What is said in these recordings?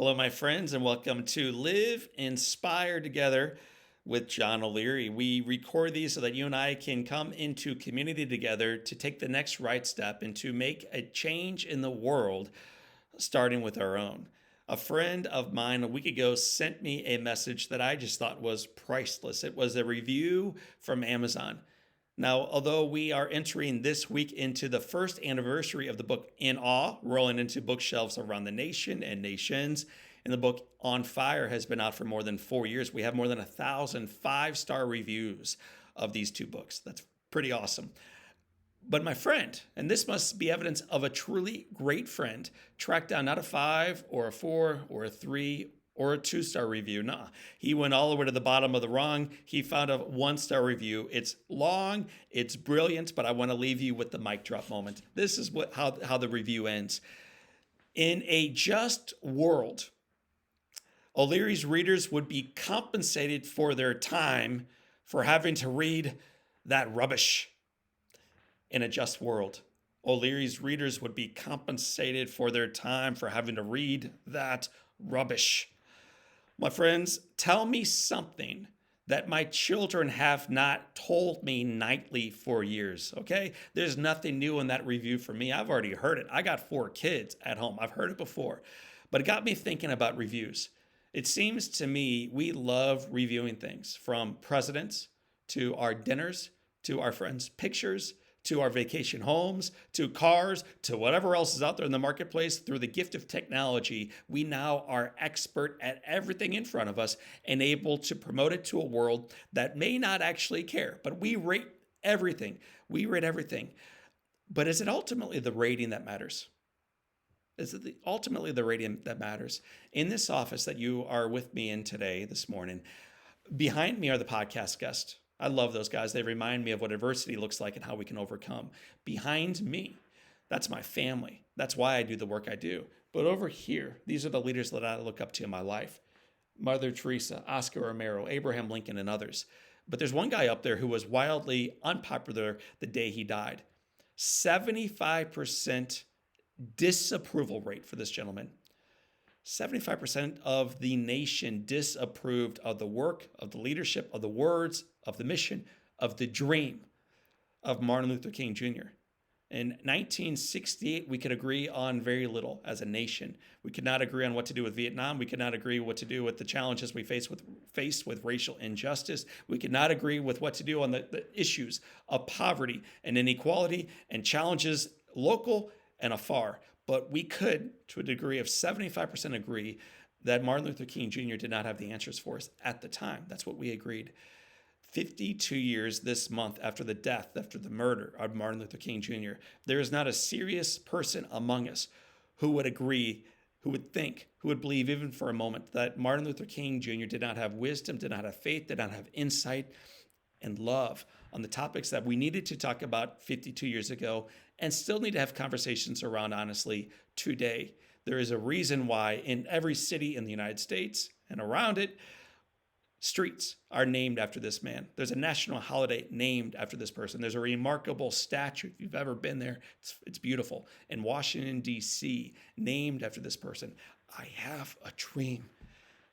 Hello, my friends, and welcome to Live Inspire Together with John O'Leary. We record these so that you and I can come into community together to take the next right step and to make a change in the world, starting with our own. A friend of mine a week ago sent me a message that I just thought was priceless. It was a review from Amazon. Now, although we are entering this week into the first anniversary of the book In Awe, rolling into bookshelves around the nation and nations, and the book On Fire has been out for more than 4 years. We have more than 1,000 five-star reviews of these two books. That's pretty awesome. But my friend, and this must be evidence of a truly great friend, tracked down not a 5 or a 4 or a 3 or a 2-star review. Nah, he went all the way to the bottom of the rung. He found a 1-star review. It's long, it's brilliant, but I want to leave you with the mic drop moment. This is how the review ends. In a just world, O'Leary's readers would be compensated for their time for having to read that rubbish. In a just world, O'Leary's readers would be compensated for their time for having to read that rubbish. My friends, tell me something that my children have not told me nightly for years, okay? There's nothing new in that review for me. I've already heard it. I got 4 kids at home. I've heard it before. But it got me thinking about reviews. It seems to me we love reviewing things, from presidents to our dinners to our friends' pictures to our vacation homes, to cars, to whatever else is out there in the marketplace. Through the gift of technology, we now are expert at everything in front of us and able to promote it to a world that may not actually care. But we rate everything. We rate everything. But is it ultimately the rating that matters? Is it ultimately the rating that matters? In this office that you are with me in today, this morning, behind me are the podcast guests. I love those guys. They remind me of what adversity looks like and how we can overcome. Behind me, that's my family. That's why I do the work I do. But over here, these are the leaders that I look up to in my life. Mother Teresa, Oscar Romero, Abraham Lincoln, and others. But there's one guy up there who was wildly unpopular the day he died. 75% disapproval rate for this gentleman. 75% of the nation disapproved of the work, of the leadership, of the words, of the mission, of the dream of Martin Luther King Jr. In 1968, we could agree on very little as a nation. We could not agree on what to do with Vietnam. We could not agree what to do with the challenges we faced with racial injustice. We could not agree with what to do on the issues of poverty and inequality and challenges local and afar. But we could, to a degree of 75%, agree that Martin Luther King Jr. did not have the answers for us at the time. That's what we agreed. 52 years this month after the death, after the murder of Martin Luther King Jr., there is not a serious person among us who would agree, who would think, who would believe even for a moment that Martin Luther King Jr. did not have wisdom, did not have faith, did not have insight and love on the topics that we needed to talk about 52 years ago and still need to have conversations around, honestly, today. There is a reason why in every city in the United States and around it, streets are named after this man. There's a national holiday named after this person. There's a remarkable statue. If you've ever been there, it's beautiful. In Washington, D.C., named after this person. I have a dream.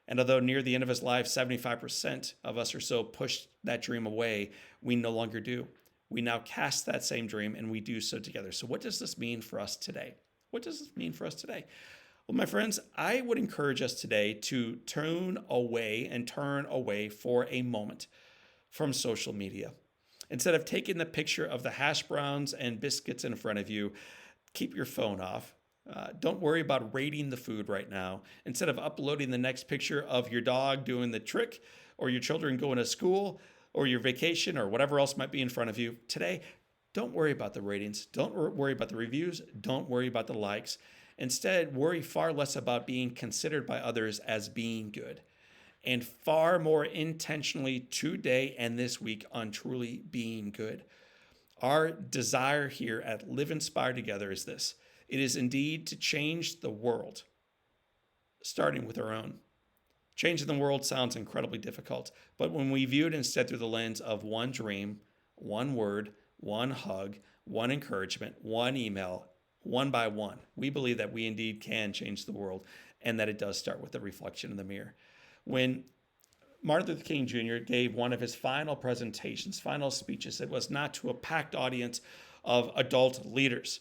And although near the end of his life, 75% of us or so pushed that dream away, we no longer do. We now cast that same dream and we do so together. So what does this mean for us today? What does this mean for us today? Well, my friends, I would encourage us today to turn away for a moment from social media. Instead of taking the picture of the hash browns and biscuits in front of you, keep your phone off. Don't worry about rating the food right now. Instead of uploading the next picture of your dog doing the trick or your children going to school or your vacation or whatever else might be in front of you, today, don't worry about the ratings. Don't worry about the reviews. Don't worry about the likes. Instead, worry far less about being considered by others as being good and far more intentionally today and this week on truly being good. Our desire here at Live Inspire Together is this. It is indeed to change the world, starting with our own. Changing the world sounds incredibly difficult, but when we view it instead through the lens of one dream, one word, one hug, one encouragement, one email, one by one. We believe that we indeed can change the world and that it does start with the reflection in the mirror. When Martin Luther King Jr. gave one of his final presentations, final speeches, it was not to a packed audience of adult leaders.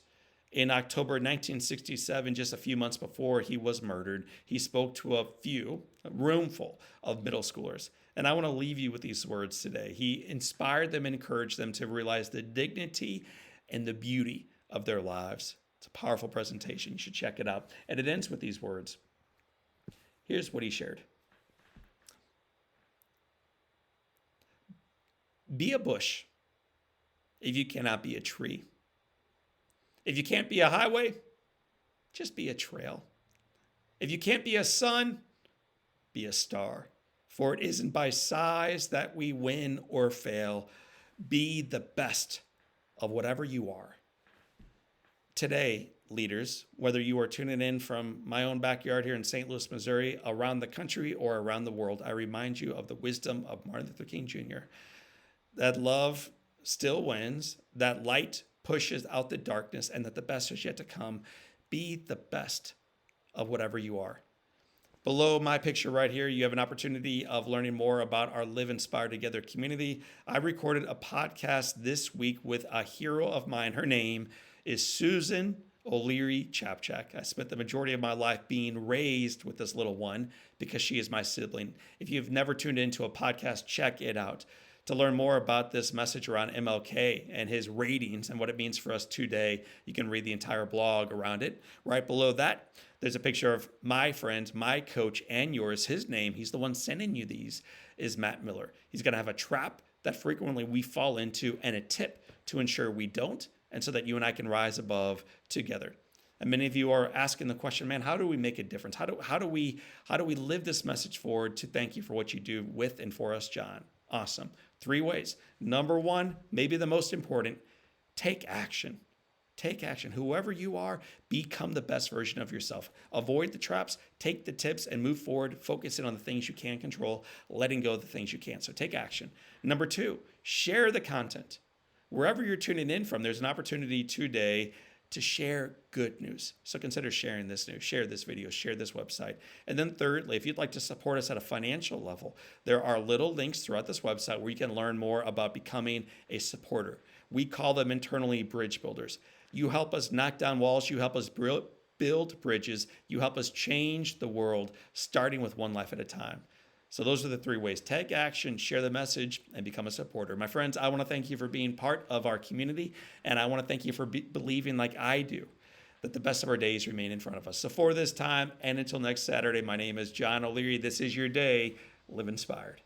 In October 1967, just a few months before he was murdered, he spoke to a roomful of middle schoolers. And I want to leave you with these words today. He inspired them and encouraged them to realize the dignity and the beauty of their lives. It's a powerful presentation. You should check it out. And it ends with these words. Here's what he shared. Be a bush if you cannot be a tree. If you can't be a highway, just be a trail. If you can't be a sun, be a star. For it isn't by size that we win or fail. Be the best of whatever you are. Today, leaders, whether you are tuning in from my own backyard here in St. Louis, Missouri, around the country or around the world, I remind you of the wisdom of Martin Luther King Jr. That love still wins, that light pushes out the darkness, and that the best is yet to come. Be the best of whatever you are. Below my picture right here, you have an opportunity of learning more about our Live Inspired Together community. I recorded a podcast this week with a hero of mine. Her name is Susan O'Leary Chapchak. I spent the majority of my life being raised with this little one because she is my sibling. If you've never tuned into a podcast, check it out. To learn more about this message around MLK and his ratings and what it means for us today, you can read the entire blog around it. Right below that, there's a picture of my friend, my coach, and yours. His name, he's the one sending you these, is Matt Miller. He's going to have a trap that frequently we fall into and a tip to ensure we don't, and so that you and I can rise above together. And many of you are asking the question, man, how do we make a difference? How do we live this message forward to thank you for what you do with and for us, John? Awesome. 3 ways. Number 1, maybe the most important, take action. Take action. Whoever you are, become the best version of yourself. Avoid the traps, take the tips, and move forward. Focus in on the things you can control, letting go of the things you can't. So take action. Number 2, share the content. Wherever you're tuning in from, there's an opportunity today to share good news. So consider sharing this news, share this video, share this website. And then thirdly, if you'd like to support us at a financial level, there are little links throughout this website where you can learn more about becoming a supporter. We call them internally bridge builders. You help us knock down walls. You help us build bridges. You help us change the world, starting with one life at a time. So those are the 3 ways. Take action, share the message, and become a supporter. My friends, I want to thank you for being part of our community, and I want to thank you for believing like I do that the best of our days remain in front of us. So for this time and until next Saturday, my name is John O'Leary. This is your day. Live inspired.